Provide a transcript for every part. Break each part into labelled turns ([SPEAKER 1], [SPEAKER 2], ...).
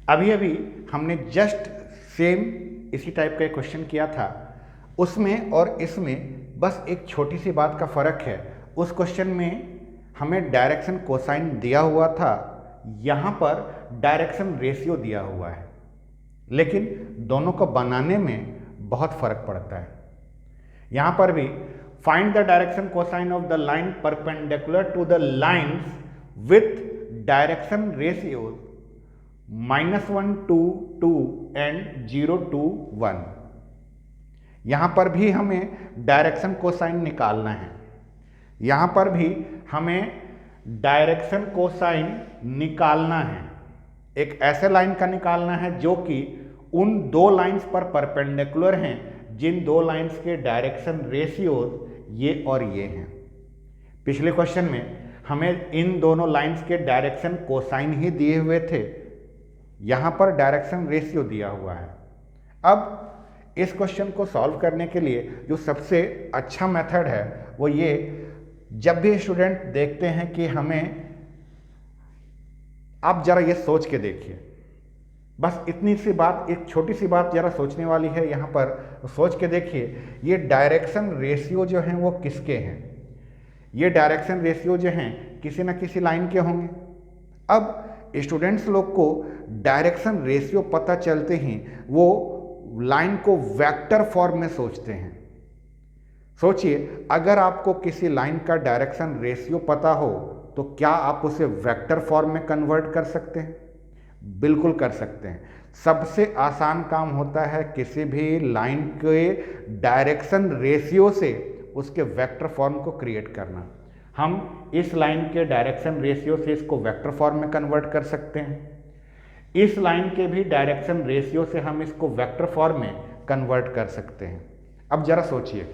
[SPEAKER 1] अभी अभी हमने जस्ट सेम इसी टाइप का एक क्वेश्चन किया था, उसमें और इसमें बस एक छोटी सी बात का फ़र्क है। उस क्वेश्चन में हमें डायरेक्शन कोसाइन दिया हुआ था, यहाँ पर डायरेक्शन रेशियो दिया हुआ है, लेकिन दोनों को बनाने में बहुत फ़र्क पड़ता है। यहाँ पर भी find the direction cosine of the line perpendicular to the lines with direction ratios -1 to 2 and 0 to 1। यहाँ पर भी हमें डायरेक्शन कोसाइन निकालना है। यहाँ पर भी हमें डायरेक्शन कोसाइन निकालना है। एक ऐसे लाइन का निकालना है जो कि उन दो लाइंस पर परपेंडिकुलर हैं जिन दो लाइंस के डायरेक्शन रेशियोज ये और ये हैं। पिछले क्वेश्चन में हमें इन दोनों लाइंस के डायरेक्शन कोसाइन ही दिए हुए थे, यहाँ पर डायरेक्शन रेशियो दिया हुआ है। अब इस क्वेश्चन को सॉल्व करने के लिए जो सबसे अच्छा मेथड है वो ये, जब भी स्टूडेंट देखते हैं कि हमें, आप जरा ये सोच के देखिए, बस इतनी सी बात, एक छोटी सी बात जरा सोचने वाली है यहाँ पर, तो सोच के देखिए ये डायरेक्शन रेशियो जो हैं वो किसके हैं। ये डायरेक्शन रेशियो जो हैं किसी न किसी लाइन के होंगे। अब स्टूडेंट्स लोग को डायरेक्शन रेशियो पता चलते ही वो लाइन को वेक्टर फॉर्म में सोचते हैं। सोचिए, अगर आपको किसी लाइन का डायरेक्शन रेशियो पता हो तो क्या आप उसे वेक्टर फॉर्म में कन्वर्ट कर सकते हैं? बिल्कुल कर सकते हैं। सबसे आसान काम होता है किसी भी लाइन के डायरेक्शन रेशियो से उसके वेक्टर फॉर्म को क्रिएट करना। हम इस लाइन के डायरेक्शन रेशियो से इसको वेक्टर फॉर्म में कन्वर्ट कर सकते हैं। इस लाइन के भी डायरेक्शन रेशियो से हम इसको वेक्टर फॉर्म में कन्वर्ट कर सकते हैं। अब जरा सोचिए,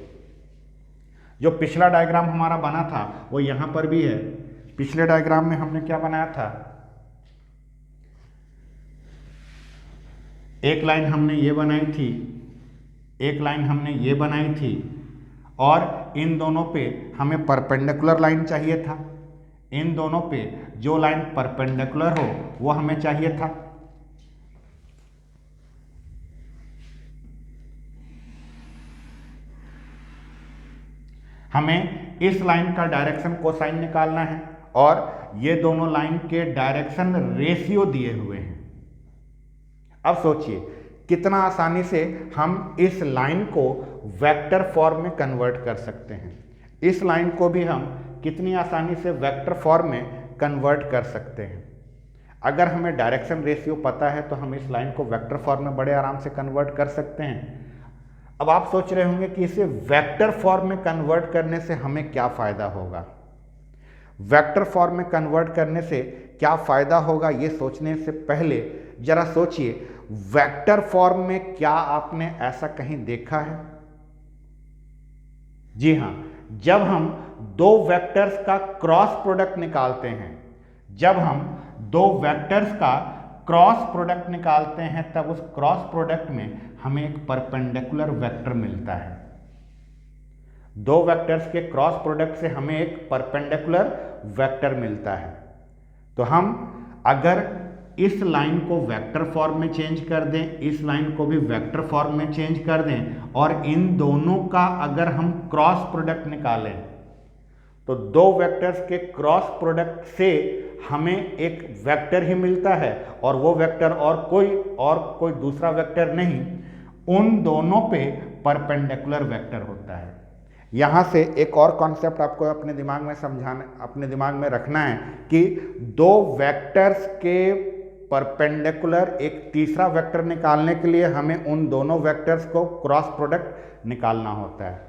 [SPEAKER 1] जो पिछला डायग्राम हमारा बना था वो यहाँ पर भी है। पिछले डायग्राम में हमने क्या बनाया था, एक लाइन हमने ये बनाई थी, एक लाइन हमने ये बनाई थी, और इन दोनों पे हमें परपेंडिकुलर लाइन चाहिए था। इन दोनों पे जो लाइन परपेंडिकुलर हो वो हमें चाहिए था। हमें इस लाइन का डायरेक्शन कोसाइन निकालना है और ये दोनों लाइन के डायरेक्शन रेशियो दिए हुए हैं। अब सोचिए कितना आसानी से हम इस लाइन को वेक्टर फॉर्म में कन्वर्ट कर सकते हैं। इस लाइन को भी हम कितनी आसानी से वेक्टर फॉर्म में कन्वर्ट कर सकते हैं। अगर हमें डायरेक्शन रेशियो पता है तो हम इस लाइन को वेक्टर फॉर्म में बड़े आराम से कन्वर्ट कर सकते हैं। अब आप सोच रहे होंगे कि इसे वेक्टर फॉर्म में कन्वर्ट करने से हमें क्या फ़ायदा होगा। वेक्टर फॉर्म में कन्वर्ट करने से क्या फ़ायदा होगा ये सोचने से पहले जरा सोचिए, वेक्टर फॉर्म में क्या आपने ऐसा कहीं देखा है? जी हाँ, जब हम दो वेक्टर्स का क्रॉस प्रोडक्ट निकालते हैं, जब हम दो वेक्टर्स का क्रॉस प्रोडक्ट निकालते हैं तब उस क्रॉस प्रोडक्ट में हमें एक परपेंडिकुलर वेक्टर मिलता है। दो वेक्टर्स के क्रॉस प्रोडक्ट से हमें एक परपेंडिकुलर वेक्टर मिलता है। तो हम अगर इस लाइन को वेक्टर फॉर्म में चेंज कर दें, इस लाइन को भी वेक्टर फॉर्म में चेंज कर दें और इन दोनों का अगर हम क्रॉस प्रोडक्ट निकालें तो दो वेक्टर्स के क्रॉस प्रोडक्ट से हमें एक वेक्टर ही मिलता है और वो वेक्टर और कोई दूसरा वेक्टर नहीं, उन दोनों पे परपेंडिकुलर वेक्टर होता है। यहाँ से एक और कॉन्सेप्ट आपको अपने दिमाग में रखना है कि दो वेक्टर्स के परपेंडिकुलर एक तीसरा वेक्टर निकालने के लिए हमें उन दोनों वेक्टर्स को क्रॉस प्रोडक्ट निकालना होता है।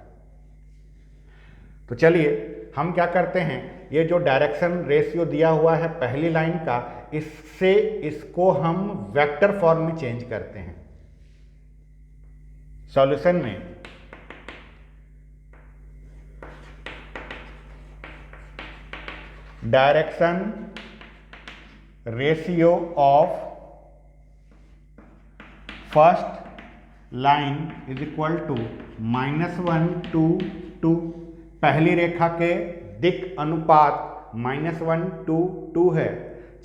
[SPEAKER 1] तो चलिए हम क्या करते हैं, ये जो डायरेक्शन रेशियो दिया हुआ है पहली लाइन का, इससे इसको हम वेक्टर फॉर्म में चेंज करते हैं। सॉल्यूशन में direction ratio of first line is equal to -1 to 2। पहली रेखा के दिक् अनुपात -1 to 2 है।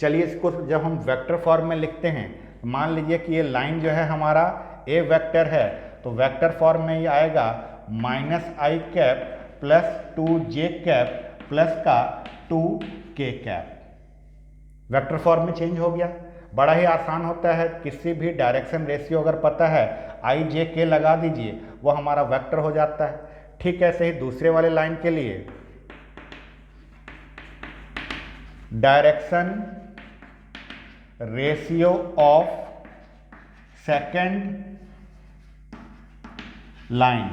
[SPEAKER 1] चलिए इसको जब हम वेक्टर फॉर्म में लिखते हैं मान लीजिए कि ये लाइन जो है हमारा ए वेक्टर है, तो वेक्टर फॉर्म में ये आएगा minus i cap plus 2j cap plus का 2k कैप। वेक्टर फॉर्म में चेंज हो गया। बड़ा ही आसान होता है, किसी भी डायरेक्शन रेशियो अगर पता है आई जे के लगा दीजिए, वो हमारा वेक्टर हो जाता है। ठीक ऐसे ही दूसरे वाले लाइन के लिए direction ratio of second line,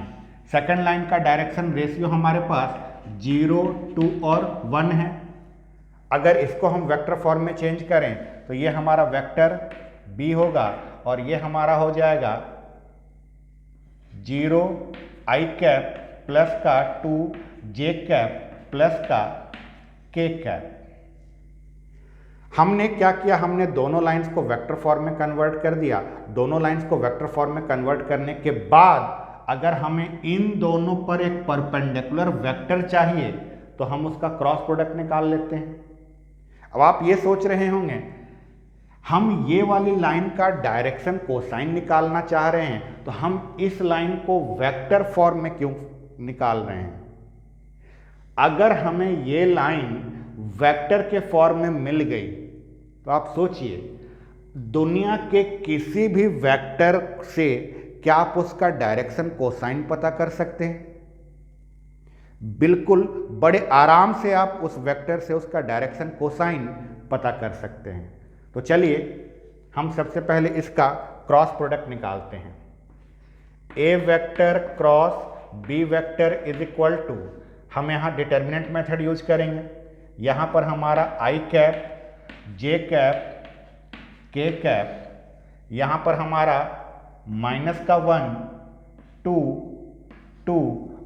[SPEAKER 1] second line का डायरेक्शन रेशियो हमारे पास 0, 2 और 1 है। अगर इसको हम वेक्टर फॉर्म में चेंज करें तो ये हमारा वेक्टर b होगा और ये हमारा हो जाएगा 0 आई कैप प्लस का 2j कैप प्लस का k कैप। हमने क्या किया, हमने दोनों लाइंस को वेक्टर फॉर्म में कन्वर्ट कर दिया। दोनों लाइंस को वेक्टर फॉर्म में कन्वर्ट करने के बाद अगर हमें इन दोनों पर एक परपेंडिकुलर वेक्टर चाहिए तो हम उसका क्रॉस प्रोडक्ट निकाल लेते हैं। अब आप ये सोच रहे होंगे हम ये वाली लाइन का डायरेक्शन कोसाइन निकालना चाह रहे हैं, तो हम इस लाइन को वेक्टर फॉर्म में क्यों निकाल रहे हैं? अगर हमें ये लाइन वेक्टर के फॉर्म में मिल गई तो आप सोचिए, दुनिया के किसी भी वेक्टर से क्या आप उसका डायरेक्शन कोसाइन पता कर सकते हैं? बिल्कुल, बड़े आराम से आप उस वेक्टर से उसका डायरेक्शन कोसाइन पता कर सकते हैं। तो चलिए हम सबसे पहले इसका क्रॉस प्रोडक्ट निकालते हैं। A vector cross b vector is equal to, हम यहाँ डिटर्मिनेंट मेथड यूज करेंगे। यहाँ पर हमारा i cap, j cap, k cap, यहाँ पर हमारा -1, 2, 2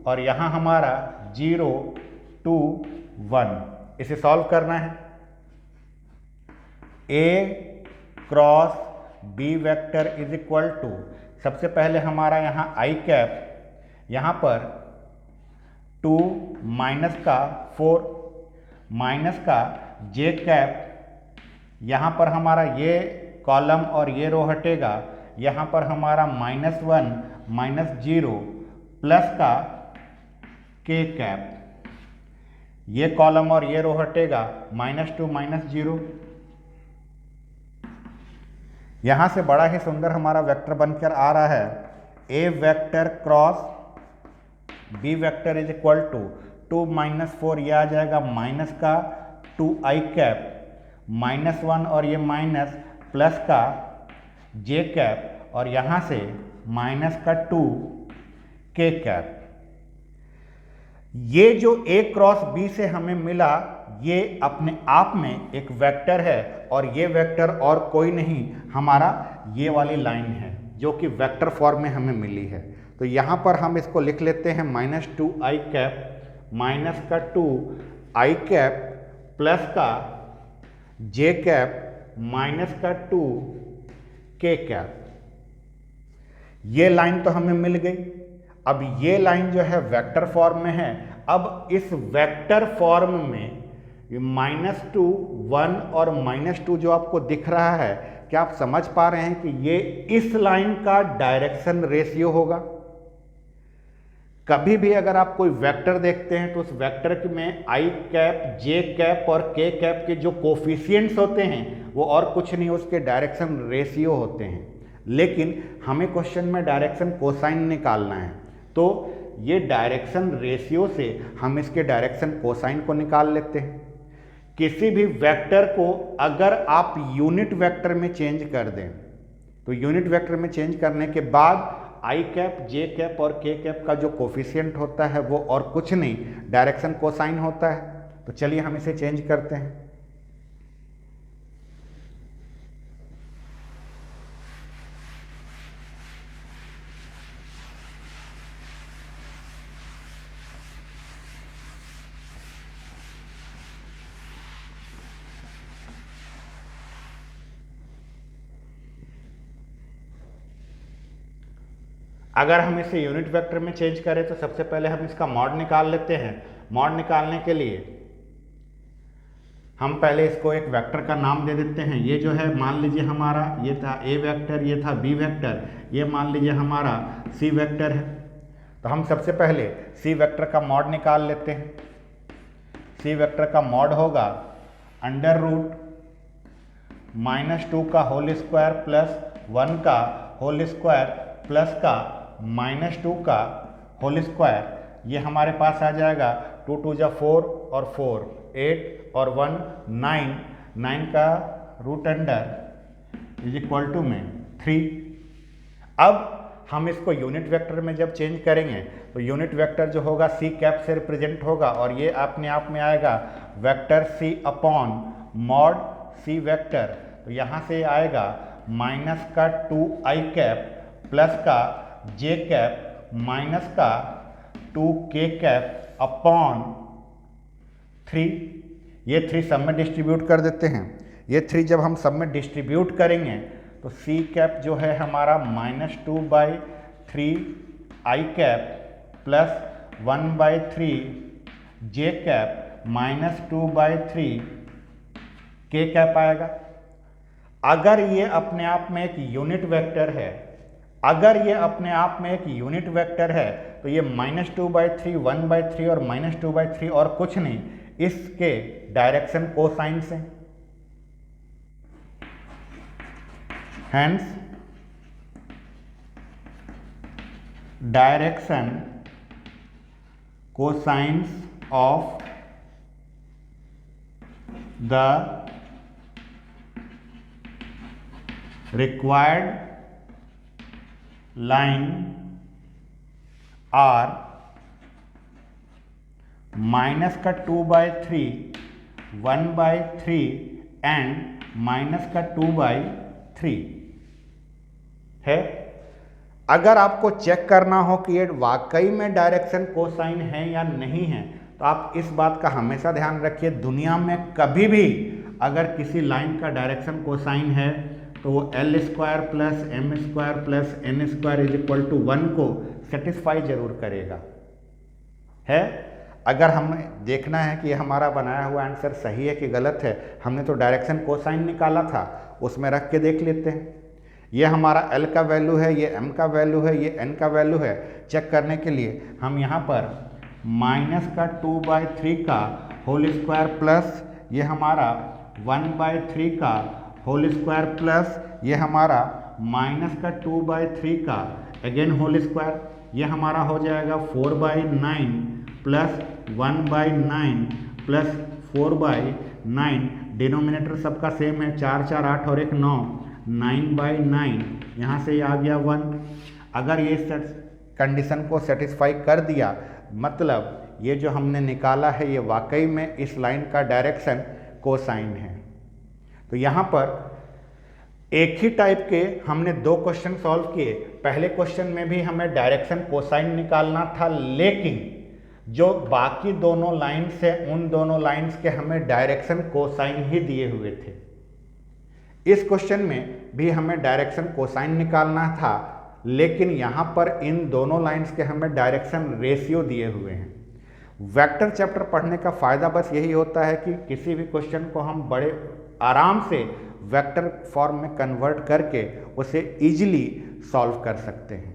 [SPEAKER 1] और यहाँ हमारा 0, 2, 1। इसे सॉल्व करना है। A cross b vector is equal to, सबसे पहले हमारा यहाँ आई कैप, यहाँ पर 2 माइनस का 4 माइनस का जे कैप, यहाँ पर हमारा ये कॉलम और ये रो हटेगा, यहाँ पर हमारा -1 -0 प्लस का के कैप, ये कॉलम और ये रो हटेगा, -2 -0। यहाँ से बड़ा ही सुंदर हमारा वेक्टर बनकर आ रहा है। A vector cross b vector is equal to 2 -4, यह आ जाएगा माइनस का 2 आई कैप, -1 और ये माइनस प्लस का जे कैप और यहाँ से माइनस का 2 के कैप। ये जो ए क्रॉस बी से हमें मिला, ये अपने आप में एक वेक्टर है और ये वेक्टर और कोई नहीं, हमारा ये वाली लाइन है जो कि वेक्टर फॉर्म में हमें मिली है। तो यहाँ पर हम इसको लिख लेते हैं -2 आई कैप माइनस का 2 आई कैप प्लस का जे कैप माइनस का 2 के कैप। ये लाइन तो हमें मिल गई। अब ये लाइन जो है वेक्टर फॉर्म में है। अब इस वेक्टर फॉर्म में -2, 1 और -2 जो आपको दिख रहा है, क्या आप समझ पा रहे हैं कि ये इस लाइन का डायरेक्शन रेशियो होगा? कभी भी अगर आप कोई वेक्टर देखते हैं तो उस वेक्टर में आई कैप, जे कैप और के कैप के जो कोफिशिएंट्स होते हैं वो और कुछ नहीं, उसके डायरेक्शन रेशियो होते हैं। लेकिन हमें क्वेश्चन में डायरेक्शन कोसाइन निकालना है, तो ये डायरेक्शन रेशियो से हम इसके डायरेक्शन कोसाइन को निकाल लेते हैं। किसी भी वेक्टर को अगर आप यूनिट वेक्टर में चेंज कर दें तो यूनिट वेक्टर में चेंज करने के बाद आई कैप, जे कैप और के कैप का जो कोफिशिएंट होता है वो और कुछ नहीं, डायरेक्शन कोसाइन होता है। तो चलिए हम इसे चेंज करते हैं। अगर हम इसे यूनिट वेक्टर में चेंज करें तो सबसे पहले हम इसका मॉड निकाल लेते हैं। मॉड निकालने के लिए हम पहले इसको एक वेक्टर का नाम दे देते हैं। ये जो है मान लीजिए हमारा ये था ए वेक्टर, ये था बी वेक्टर, ये मान लीजिए हमारा सी वेक्टर है। तो हम सबसे पहले सी वेक्टर का मॉड निकाल लेते हैं। सी वेक्टर का मॉड होगा अंडर रूट -2 का होल स्क्वायर प्लस 1 का होल स्क्वायर प्लस का -2 का होल स्क्वायर। ये हमारे पास आ जाएगा 2 2 जा 4 और 4 8 और 1 9, 9 का root under is equal to में 3। अब हम इसको यूनिट वेक्टर में जब चेंज करेंगे तो यूनिट वेक्टर जो होगा सी कैप से रिप्रेजेंट होगा और ये अपने आप में आएगा vector C upon mod C vector. तो यहाँ से आएगा माइनस का 2i कैप प्लस का j कैप माइनस का 2k कैप अपॉन 3। ये 3 सब में डिस्ट्रीब्यूट कर देते हैं। ये 3 जब हम सब में डिस्ट्रीब्यूट करेंगे तो c कैप जो है हमारा -2/3 i cap plus 1/3 j cap -2/3 k cap आएगा। अगर ये अपने आप में एक यूनिट वेक्टर है, अगर ये अपने आप में एक यूनिट वेक्टर है तो ये -2/3 1/3 और -2/3 और कुछ नहीं, इसके डायरेक्शन कोसाइंस हैं। Hence, direction cosines of the required line are minus का 2/3 1/3 एंड माइनस का 2/3 है। अगर आपको चेक करना हो कि ये वाकई में डायरेक्शन कोसाइन है या नहीं है तो आप इस बात का हमेशा ध्यान रखिए, दुनिया में कभी भी अगर किसी लाइन का डायरेक्शन कोसाइन है तो वो l² plus m² plus n² is equal to 1 को सेटिस्फाई जरूर करेगा है। अगर हमें देखना है कि हमारा बनाया हुआ आंसर सही है कि गलत है, हमने तो डायरेक्शन कोसाइन निकाला था, उसमें रख के देख लेते हैं। ये हमारा l का वैल्यू है, ये m का वैल्यू है, ये n का वैल्यू है। चेक करने के लिए हम यहाँ पर माइनस का 2/3 का होल स्क्वायर प्लस ये हमारा 1/3 का होल स्क्वायर प्लस ये हमारा माइनस का 2/3 का अगेन होल स्क्वायर, ये हमारा हो जाएगा 4/9 प्लस 1/9 प्लस 4/9। डिनोमिनेटर सबका सेम है, 4 4 8 और 1 9, 9/9। यहाँ से आ गया 1। अगर ये कंडीशन को सेटिस्फाई कर दिया, मतलब ये जो हमने निकाला है ये वाकई में इस लाइन का डायरेक्शन कोसाइन है। तो यहाँ पर एक ही टाइप के हमने 2 क्वेश्चन सॉल्व किए। पहले क्वेश्चन में भी हमें डायरेक्शन कोसाइन निकालना था, लेकिन जो बाकी दोनों लाइन्स है उन दोनों लाइन्स के हमें डायरेक्शन कोसाइन ही दिए हुए थे। इस क्वेश्चन में भी हमें डायरेक्शन कोसाइन निकालना था, लेकिन यहाँ पर इन दोनों लाइन्स के हमें डायरेक्शन रेशियो दिए हुए हैं। वेक्टर चैप्टर पढ़ने का फ़ायदा बस यही होता है कि किसी भी क्वेश्चन को हम बड़े आराम से वेक्टर फॉर्म में कन्वर्ट करके उसे ईजिली सॉल्व कर सकते हैं।